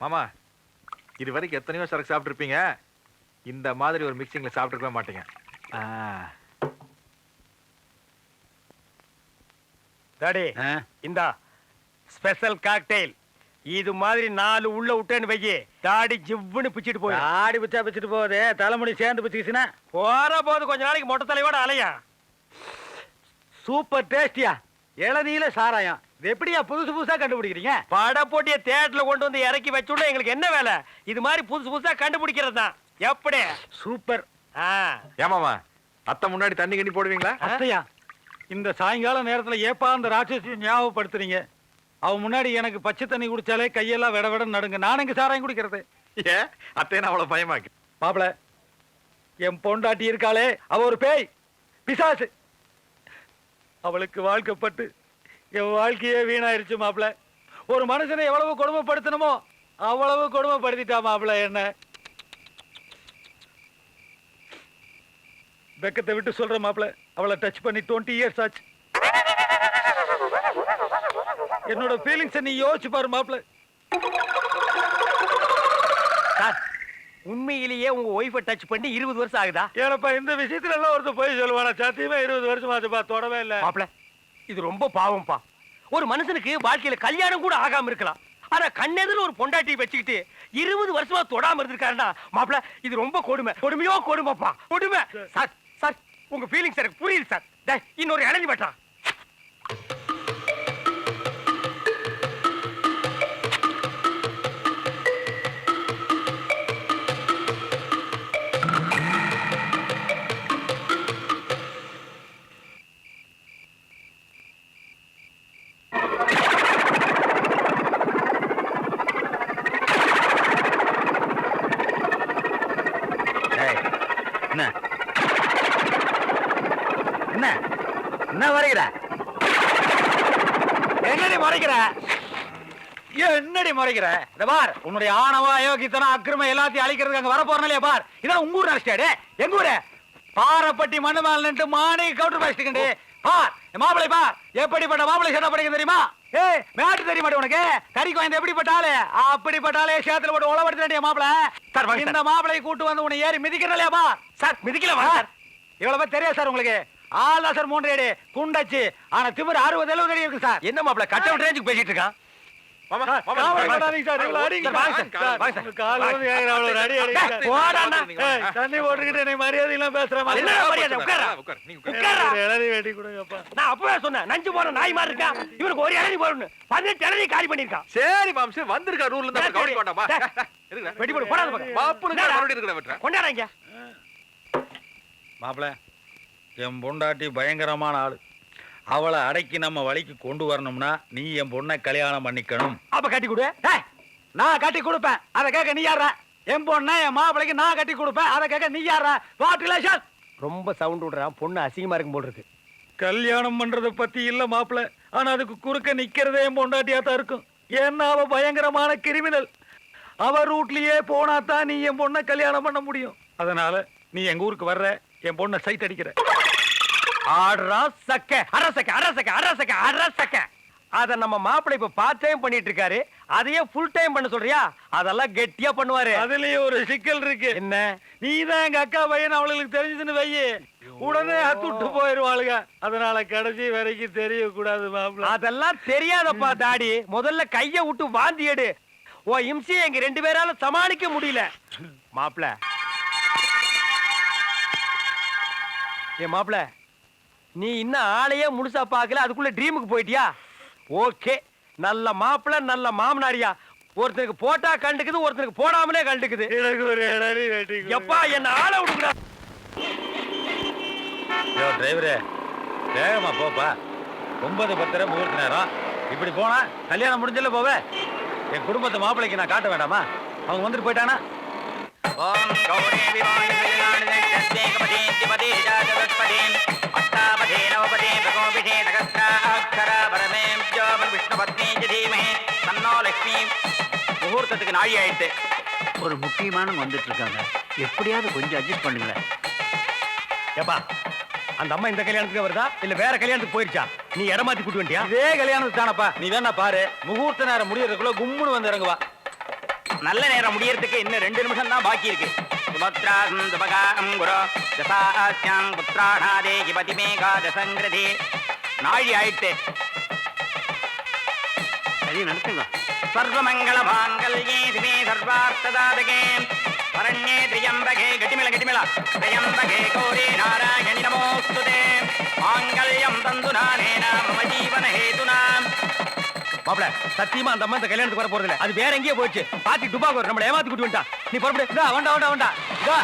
மாமா இது வரைக்கும் எத்தனையோ சரக்கு சாப்பிட்டுருப்பீங்க, இந்த மாதிரி ஒரு மிக்சிங்ல சாப்பிட்டுருக்கவே மாட்டீங்க. டாடி இந்தா ஸ்பெஷல் காக்டெயில். இது மாதிரி 4 உள்ள விட்டேன்னு வைக்கி தாடி ஜிவ்வுன்னு பிச்சுட்டு போய் தாடி பிச்சா பிச்சுட்டு போகுது, தலைமுடி சேர்ந்து பிச்சுச்சுன்னா போற போது கொஞ்ச நாளைக்கு மொட்டை தலையோட அலையா. சூப்பர் டேஸ்டியா இளநீல சாராயம். இது எப்படியா புதுசு புதுசா கண்டுபிடிக்கிறீங்க? பட போட்டிய தேட்டர்ல கொண்டு வந்து இறக்கி வச்சுட எங்களுக்கு என்ன வேலை? இது மாதிரி புதுசு புதுசா கண்டுபிடிக்கிறது தான். எப்படி சூப்பர். ஏமாமா அத்தை முன்னாடி தண்ணி கண்ணி போடுவீங்களா? அத்தையா, இந்த சாயங்கால நேரத்துல ஏப்பா அந்த ராட்சசியை ஞாபகப்படுத்துறீங்க? அவன் முன்னாடி எனக்கு பச்சை தண்ணி குடிச்சாலே கையெல்லாம் விட விட நடுங்க. நான் எங்க சாராயம் குடிக்கிறது? ஏன் அத்தையை அவ்வளவு பயமாக்கு? மாப்பிள, என் பொண்டாட்டி இருக்காளே, அவ ஒரு பேய் பிசாசு. அவளுக்கு வாழ்க்கப்பட்டு என் வாழ்க்கையே வீணாயிருச்சு மாப்பிள. ஒரு மனுஷனை எவ்வளவு கொடுமைப்படுத்தணுமோ அவ்வளவு கொடுமைப்படுத்திட்டா மாப்பிள. என்ன வெக்கத்தை விட்டு சொல்ற மாப்பிள, அவளை டச் பண்ணி 20 இயர்ஸ் ஆச்சு. என்னோட ஃபீலிங்ஸ் நீ யோசிச்சு பாரு மாப்பிள. உண்மையிலேயே உங்க ஒய்ஃபை டச் பண்ணி 20 வருஷம் ஆகுதா? ஏனப்பா இந்த விஷயத்துல எல்லாம் ஒருத்தர் போய் சொல்லுவானா? சத்தியமா 20 வருஷம் ஆச்சுப்பா, தொடவே இல்ல மாப்பிள. இது ரொம்ப பாவம்பா. ஒரு மனுஷனுக்கு வாழ்க்கையில கல்யாணம் கூட ஆகாம இருக்கலாம், ஆனா கண்ணெதில் ஒரு பொண்டாட்டி வச்சுக்கிட்டு 20 வருஷமா தொடாம இருந்திருக்காருன்னா மாப்பிள இது ரொம்ப கொடுமை. கொடுமையோ கொடுமைப்பா, கொடுமை. சார் சார் உங்க ஃபீலிங்ஸ் எனக்கு புரியுது சார். இன்னொரு இளநி வெட்டா. என்ன வரைகிற? என்னடி மறைக்கிற? என்னடி மறைக்கிற? இந்த பார், உன்னுடைய ஆணவ அயோக்கியத்தனம் அக்கிரம எல்லாத்தையும் அழிக்கிறதுக்கு அங்க வர போறனாலே பார். இதெல்லாம் உங்க ஊர் நினைச்சிட்டாடு. எங்க ஊரு பாரப்பட்டி மண்ணு மேல நின்று மானி கவுண்டர் பேசிட்டு பார். மாப்பிளை பார், எப்படிப்பட்ட மாப்பிளை சேட்டை படிக்க தெரியுமா? ஏய் மேட்டு தெரிய மாட்டேன் உனக்கு? கறி கோயந்த எப்படிப்பட்ட ஆளு? அப்படிப்பட்டாலே சேத்துல போட்டு உளவடுத்த மாப்பிள. இந்த மாப்பிளை கூட்டு வந்து உன்னை ஏறி மிதிக்கிறனாலே பார். Sir மிதிக்கல sir. இவ்வளவு தெரியாது சார் உங்களுக்கு? ஆளா சார் 3 அடி குண்டாச்சு, ஆனா திமிர் 60-70 அடி இருக்கு சார். என்ன மாப்பிள கட் அவுட் ரேஞ்சுக்கு பேசிட்டு இருக்கான்? தண்ணி போட்டுக்கிட்டு என்னை மரியாதை எல்லாம் பேசுற மாதிரி. நான் அப்பவே சொன்னேன், நஞ்சு போற நாய் மாதிரி இருக்கா இவனுக்கு ஒரு இளநீ போடணும். 18 இளநீ காலி பண்ணிருக்கான். சரி மாம்சே வந்திருக்கா ரூல்ல இருந்து கவனிக்க வேண்டாமா? வெடி போடு போடாத பக்கம் மாப்புனுக்கு மறுபடியும் இருக்கற வெட்ற கொண்டாறங்க. மாப்ள, என் பொண்டாட்டி பயங்கரமான ஆளு. அவளை அடக்கி நம்ம வழிக்கு கொண்டு வரணும்னா நீ என் பொண்ணை கல்யாணம் பண்ணிக்கணும். அப்ப கட்டி கொடு. நான் கட்டி கொடுப்பேன், அதை கேட்க நீ யாரா? என் பொண்ணை என் மாப்பிளைக்கு நான் கட்டி கொடுப்பேன், அதை கேட்க நீ யாரா? What relation? ரொம்ப சவுண்ட் விடுறான், பொண்ணு அசிங்கமா இருக்கும் போல் இருக்கு. கல்யாணம் பண்றத பத்தி இல்ல மாப்பிள, ஆனா அதுக்கு குறுக்க நிக்கிறதே என் பொண்டாட்டியா தான் இருக்கும். ஏன்னா அவ பயங்கரமான கிரிமினல். அவ ரூட்லயே போனாதான் நீ என் பொண்ணை கல்யாணம் பண்ண முடியும். அதனால நீ எங்க ஊருக்கு வர்ற, என் பொண்ணை சைட் அடிக்கிற. அத நம்ம மாப்பிள்ளை இப்ப பார்ட் டைம் பண்ணிட்டு இருக்காரு, அதையே ஃபுல் டைம் பண்ண சொல்றியா? அதெல்லாம் கெட்டியா பண்ணுவாரு. அதுலயே ஒரு சிக்கல் இருக்கு. என்ன? நீதான் எங்க அக்கா பையன் அவளுக்கு தெரிஞ்சதுன்னு வையே, உடனே அத்துட்டு போயிருவாளுங்க. அதனால கடைசி வரைக்கும் தெரியக்கூடாது மாப்பிள்ள. அதெல்லாம் தெரியாதப்பா தாடி. முதல்ல கைய விட்டு வாந்தி எடு. ஓ இம்சியை எங்க 2 பேரால சமாளிக்க முடியல. மாப்பிள்ள ஏ மாப்பிள்ள, நீ இன்னும் ஆளையே முழுசா பாக்கல, அதுக்குள்ள ட்ரீமுக்கு போயிட்டியா? ஓகே, நல்ல மாப்பிள்ள நல்ல மாமனாரியா. ஒருத்தருக்கு போட்டா கண்டுக்குது, ஒருத்தருக்கு போடாமலே கண்டுக்குது. எனக்கு ஒரு இளநீ வெட்டி கொடு. எப்பா என்ன ஆள விடுங்கடா. டிரைவரே வேகமா போப்பா. 9:10 முகூர்த்த நேரம். இப்படி போனா கல்யாணம் முடிஞ்சல போவே. என் குடும்பத்தை மாப்பிள்ளைக்கு நான் காட்ட வேண்டாமா? அவங்க வந்துட்டு போயிட்டானா? ஓம் கௌரி விவாஹ கல்யாணே தஸ்தேகபதே திபதே ஜாதவத்பதே அஷ்டாபதே நவபதே பிரகோபிதே தகஸ்ரா அக்ஷர பரமேம் ஜோமன் விஷ்ணுபத்னி ஜதீமஹே தன்னோ லக்ஷ்மி. முகூர்த்தத்துக்கு நாழி ஆயிட்டு. ஒரு முக்கியமானவங்க வந்துட்டு இருக்காங்க, எப்படியாவது கொஞ்சம் அட்ஜஸ்ட் பண்ணுங்களேன். ஏப்பா அந்த அம்மா இந்த கல்யாணத்துக்கு வருதா இல்ல வேற கல்யாணத்துக்கு போயிருச்சா? நீ இடமாத்தி கூட்டு வந்துட்டியா? இதே கல்யாணத்துக்கு தானப்பா. நீ வேணா பாரு, முகூர்த்த நேரம் முடியறதுக்குள்ள கும்முன்னு வந்து இறங்குவா. நல்ல நேரம் முடியறதுக்கு இன்னும் 2 நிமிஷம் தான் பாக்கி இருக்கு. சுபத்ராம் சுபகாம் குரு தசாஸ்யாம் புத்ராணாதே கிபதி மேகா தசங்கிருதி. நாழி ஆயிட்டு. சரி நடத்துங்க. சர்வமங்கள மாங்கல்யே சிவே சர்வார்த்ததாதகே வரண்யே திரியம்பகே கட்டிமேள திரியம்பகே கௌரி நாராயணி நமோஸ்துதே மாங்கல்யம் தந்துநானேன மம ஜீவன ஹேதுனா. மாப்ள சத்தியமா அந்த அம்மா இந்த கல்யாணத்துக்கு வர போறது இல்ல. அது வேற எங்கேயோ போச்சு. பாத்தி டுபாகூர் நம்மள ஏமாத்தி கூட்டி வந்துட்டா. நீ புறப்படு. இதா வேண்டா. இதா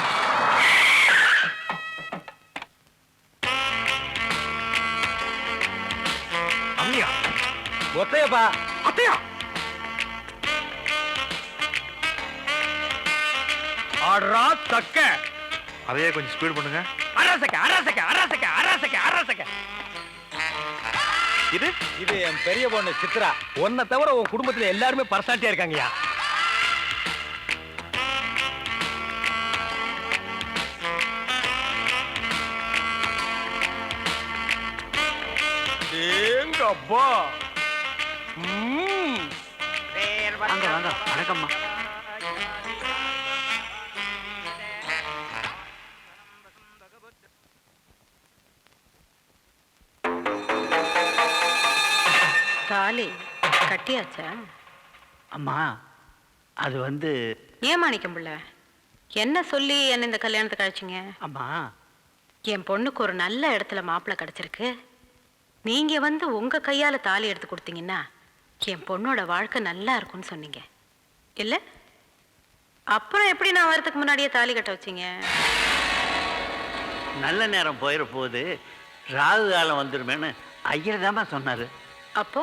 அம்மியா ஒத்தையப்பா அத்தையா. ஆடுறா தக்க. அதையே கொஞ்சம் ஸ்பீட் பண்ணுங்க. அரசக்க. இது இது என் பெரிய பொண்ணு சித்ரா. உன்னை தவிர உன் குடும்பத்துல எல்லாருமே பர்சனாலிட்டியா இருக்காங்கயா. ஏங்கப்பா. வாங்க வாங்க. வணக்கம்மா. தாலி கட்டியாச்சா? அம்மா அது வந்து ஏன் மாணிக்கம் பிள்ளை என்ன சொல்லி என்ன இந்த கல்யாணத்துக்கு அழைச்சிங்க? அம்மா என் பொண்ணுக்கு ஒரு நல்ல இடத்துல மாப்பிள்ளை கிடைச்சிருக்கு. நீங்க வந்து உங்க கையால தாலி எடுத்து கொடுத்தீங்கன்னா என் பொண்ணோட வாழ்க்கை நல்லா இருக்கும்னு சொன்னீங்க இல்ல? அப்புறம் எப்படி நான் வரதுக்கு முன்னாடியே தாலி கட்ட வச்சீங்க? நல்ல நேரம் போயிட போகுது, ராகு காலம் வந்துருமேன்னு ஐயர் தாம்மா சொன்னாரு. அப்போ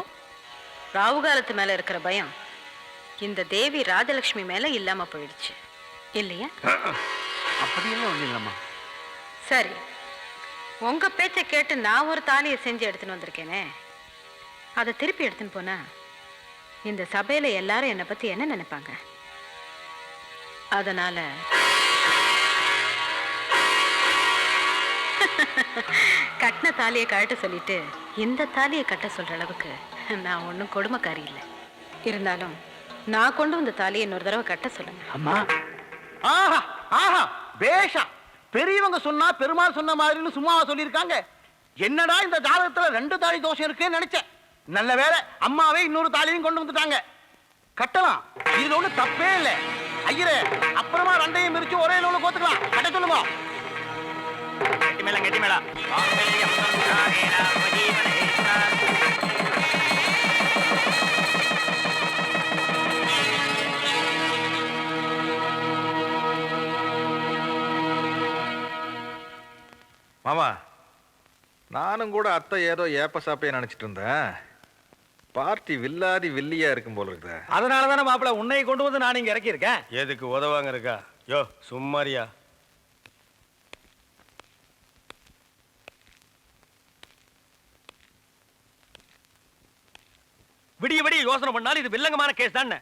ராகு காலத்து மேல இருக்கிற பயம் இந்த தேவி ராஜலட்சுமி மேல இல்லாம போயிடுச்சு இல்லையா? அப்படியெல்லாம் ஒண்ணும் இல்லம்மா. சரி, உங்க பேச்சை கேட்டு நான் ஒரு தாலியை செஞ்சு எடுத்துன்னு வந்திருக்கேனே, அதை திருப்பி எடுத்துன்னு போனா இந்த சபையில எல்லாரும் என்னை பத்தி என்ன நினைப்பாங்க? அதனால கட்டின தாலியை கழட்ட சொல்லிட்டு இந்த தாலியை கட்ட சொல்ற அளவுக்கு நான் ஒன்றும் கொடுமைக்காரி இல்லை. இருந்தாலும் நான் கொண்டு வந்த தாலியை இன்னொரு தடவை கட்ட சொல்லுங்க. அம்மா ஆஹா ஆஹா பேஷா. பெரியவங்க சொன்னா பெருமாள் சொன்ன மாதிரின்னு சும்மாவா சொல்லியிருக்காங்க? என்னடா இந்த ஜாதகத்துல 2 தாலி தோஷம் இருக்குன்னு நினைச்சேன். நல்ல வேளை அம்மாவே இன்னொரு தாலியும் கொண்டு வந்துட்டாங்க. கட்டலாம், இதுல ஒண்ணு தப்பே இல்லை. ஐயரே, அப்புறமா 2ஐயும் மிரிச்சு ஒரே நூல கோத்துக்கலாம். கட்ட சொல்லுங்க. கட்டிமேள மாங்கல்யம் தந்துநானேன மம ஜீவன ஹேதுனா. மாமா, நானும் கூட அத்தை ஏதோ ஏப்ப சாப்பைய நினைச்சிட்டு இருந்தேன். பார்ட்டி வில்லாதி வில்லியா இருக்கும் போல இருக்குதே. அதனாலதானே மாப்பிள்ள உன்னை கொண்டு வந்து நான் இங்க இறக்கி இருக்கேன். எதுக்கு உதவாங்க இருக்கா? யோ சும்மாரியா. விடிய யோசனை பண்ணாலும் இது வில்லங்கமான கேஸ் தானே.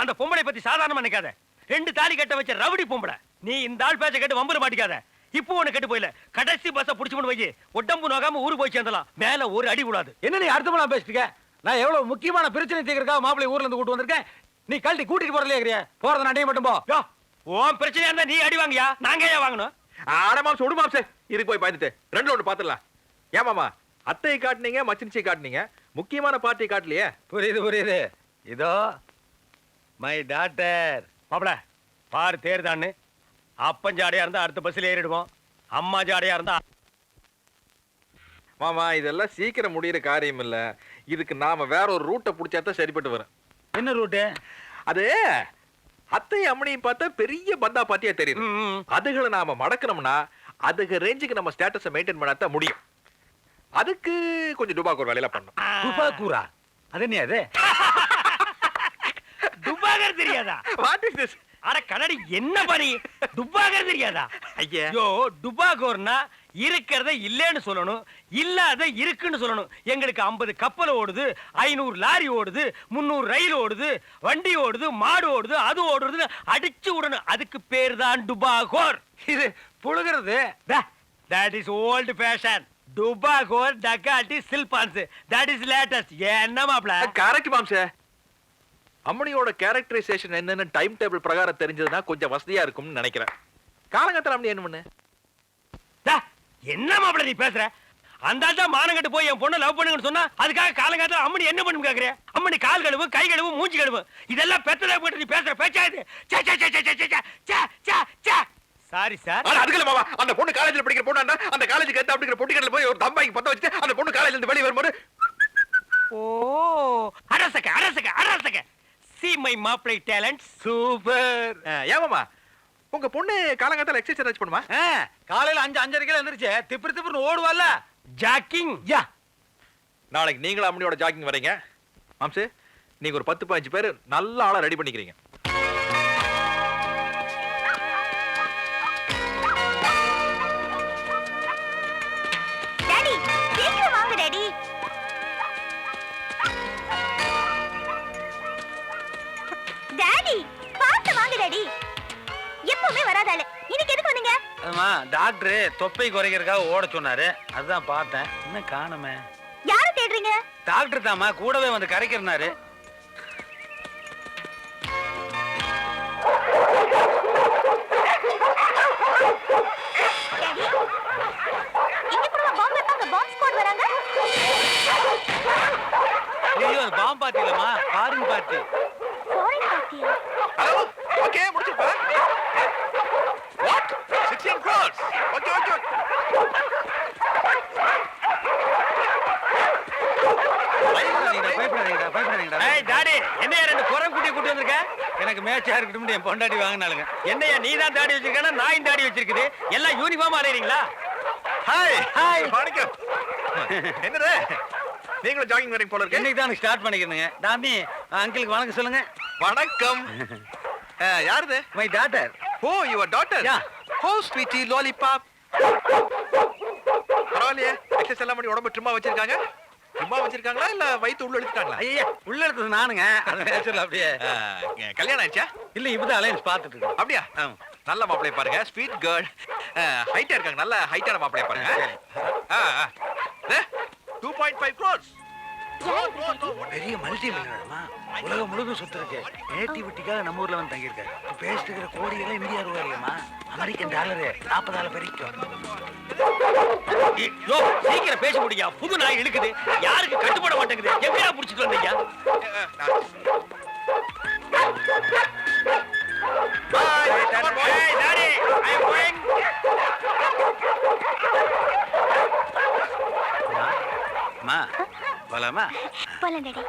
அந்த பொம்பளை பத்தி சாதாரணமா நினைக்காத. 2 தாலி கட்ட வச்ச ரவுடி பொம்பளை. நீ இந்த ஆள் பேச்ச கேட்டு வம்புற மாட்டிக்காத. இப்போ ஒண்ணு கெட்டு போயில, கடைசி பஸ்ஸ புடிச்சு கொண்டு போய் உடம்பு நோகாம ஊரு போய் சேர்ந்தலாம். மேல ஒரு அடி கூடாது. என்ன நீ அர்த்தமெல்லாம் பேசிட்டு? நான் எவ்வளவு முக்கியமான பிரச்சனை தீர்க்கறதுக்காக மாப்பிள்ளை ஊர்ல இருந்து கூட்டு வந்திருக்கேன். நீ கழட்டி கூட்டிட்டு போறலையே. போறத நான் மட்டும் போ. யோ உன் பிரச்சனையா இருந்தா நீ அடி வாங்கியா, நாங்க ஏன் வாங்கணும்? ஆடமா சுடு மாப்சே. இதுக்கு போய் பார்த்துட்டு 2 ஒன்று பாத்துடலாம். ஏன் மாமா, அத்தையை காட்டுனீங்க, மச்சினிச்சியை காட்டுனீங்க, முக்கியமான பார்ட்டியை காட்டலையே. புரியுது. இதோ மை டாட்டர். மாப்பிள பாரு தேர்தான்னு. அப்பன் ஜாடையா இருந்தா அடுத்த பஸ்ல ஏறிடுவோம். அம்மா ஜாடையா இருந்தா. மாமா, இதெல்லாம் சீக்கிரம் முடியிற காரியம் இல்ல. இதுக்கு நாம வேற ஒரு ரூட்டை பிடிச்சாதான் சரிப்பட்டு வரும். என்ன ரூட்டு? அது அத்தை அம்மனையும் பார்த்தா பெரிய பந்தா பாத்தியா தெரியுது. அதுகளை நாம மடக்கணும்னா அதுக்கு ரேஞ்சுக்கு நம்ம ஸ்டேட்டஸை மெயின்டைன் பண்ணாதான் முடியும். அதுக்கு கொஞ்சம் டுபாக்கூர் வேலையில பண்ணணும். டுபாக்கூரா? அது என்ன? அது துபாகர் தெரியாதா? What is this? அட கண்ணாடி என்ன பண்ணி துபாகர் தெரியாதா? ஐயா, ஐயோ டுபாகோர்னா இருக்கிறத இல்லைன்னு சொல்லணும், இல்லாத இருக்குன்னு சொல்லணும். எங்களுக்கு 50 கப்பல் ஓடுது, 500 லாரி ஓடுது, 300 ரயில் ஓடுது, வண்டி ஓடுது, மாடு ஓடுது, அது ஓடுறது அடிச்சு விடணும். அதுக்கு பேர் தான் டுபாகோர். இது புழுகிறது. That is old fashion. டுபாகோர் டகாட்டி சில்பான்ஸ். That is latest. என்ன மாப்ள? கரெக்ட் மாம்சே. அம்மணியோட கேரக்டரைசேஷன் என்னன்னு டைம் டேபிள் பிரகாரம் தெரிஞ்சதுன்னா கொஞ்சம் வசதியா இருக்கும்னு நினைக்கிறேன். காலங்கத்துல அம்மணி என்ன பண்ணு? டா, என்ன மாப்பிள நீ பேசுற? அந்த ஆள் தான் மானம் கட்டு போய் என் பொண்ணை லவ் பண்ணுங்கன்னு சொன்னா அதுக்காக காலங்காலத்துல அம்மனி என்ன பண்ணும் கேக்குறேன்? அம்மனி கால் கழுவு, கை கழுவு, மூஞ்சி கழுவு, இதெல்லாம் பெத்ததா போட்டு நீ பேசுற பேச்சா இது? Sorry sir. ஆனா அதுக்குள்ள மாமா, அந்த பொண்ணு காலேஜ்ல படிக்கிற பொண்ணு அந்த காலேஜுக்கு ஏத்த அப்படிங்கிற பொட்டிக்கடல போய் ஒரு தம்பாய்க்கு பத்த வச்சு அந்த பொண்ணு காலேஜ்ல இருந்து வெளிய வரும்போது ஓ அரசக அரசக அரசக see my மாப்பிளை டேலண்ட். சூப்பர். ஏமாமா, உங்க பொண்ணு காலங்காத்தால எக்ஸர்சைஸ் பண்ணுமா? காலையில 5:30 எந்திரிச்சு திப்பு திப்புன்னு ஓடுவாள்ல. ஜாக்கிங். யா, நாளைக்கு நீங்களும் அம்மனியோட ஜாக்கிங் வரீங்க. மாம்சு, நீங்க ஒரு 10-15 பேர் நல்ல ஆளா ரெடி பண்ணிக்கிறீங்க. டாடி சீக்கிரம் வாங்க டாடி. டாடி பாத்து வாங்க டாடி. எப்பவுமே வராதால இன்னைக்கு எதுக்கு வந்தீங்க? ஆமா, டாக்டர் தொப்பை குறைக்கிறதுக்காக ஓட சொன்னாரு, அதுதான் பார்த்தேன். என்ன காணுமே? யார தேடுறீங்க? டாக்டர் தாமா கூடவே வந்து கரைக்கிறனாரு. டாடி இங்க கூட பாம்பு வைப்பாங்க, பாம்பு ஸ்குவாட் வராங்க. ஐயோ, அது பாம்பு பார்ட்டி இல்லம்மா, ஃபாரின் பார்ட்டி. ஃபாரின் பார்ட்டியா? ஹலோ, ஓகே முடிச்சிருப்பா. What 16 crores. Okay okay. பயப்படாதீங்கடா. ஏய் டாடி, என்னையா ரெண்டு குரம் குட்டி கூட்டி வந்திருக்க? எனக்கு மேட்சா இருக்கட்டும் என் பொண்டாட்டி வாங்கினாலுங்க. என்னையா நீ தான் தாடி வச்சிருக்கேன்னா நாயும் தாடி வச்சிருக்குது? எல்லாம் யூனிஃபார்ம் அறையறீங்களா? Hi hi. வணக்கம். என்னது, நீங்களும் ஜாகிங் வரீங்க போல இருக்கு. இன்னைக்கு தான் ஸ்டார்ட் பண்ணிக்கிறேங்க. டாமி, அங்கிளுக்கு வணக்கம் சொல்லுங்க. வணக்கம். யாருது? My daughter. Oh, your daughter. Yeah. Oh sweetie lollipop. பரவாயில்லையே, எக்ஸசைஸ் எல்லாம் பண்ணி உடம்பு ட்ரிம்மா வச்சிருக்காங்க. ட்ரிம்மா வச்சிருக்காங்களா இல்ல வயித்து உள்ள இழுத்துட்டாங்களா? ஐயா, உள்ள எடுத்தது நானுங்க. அது நேச்சுரல் அப்படியே. கல்யாணம் ஆயிடுச்சா? இல்ல, இப்பதான் அலையன்ஸ் பார்த்துட்டு இருக்கேன். அப்படியா? ஆமா. நல்ல மாப்பிளைய பாருங்க, ஸ்வீட் கேர்ள். ஹைட்டா இருக்காங்க, நல்ல ஹைட்டான மாப்பிளைய பாருங்க. 2.5 crores. பெரிய மல்டி மில்லியனர்மா, உலகம் முழுதும் சுத்து இருக்கு. நேட்டிவிட்டிக்காக நம்ம ஊர்ல வந்து தங்கி இருக்காரு. பேசிட்டு இருக்கிற கோடிகளே இந்தியா ரூபாய் இல்லையம்மா, அமெரிக்கன் டாலரு 40,000 வரைக்கும். யோ சீக்கிரம் பேச முடியா? புது நாய் இழுக்குது, யாருக்கு கட்டுப்பட மாட்டேங்குது. எங்கயா புடிச்சிட்டு வந்தீங்க? Bye. Hey daddy, I am going. அம்மா, போலாமா? போலாம் டாடி.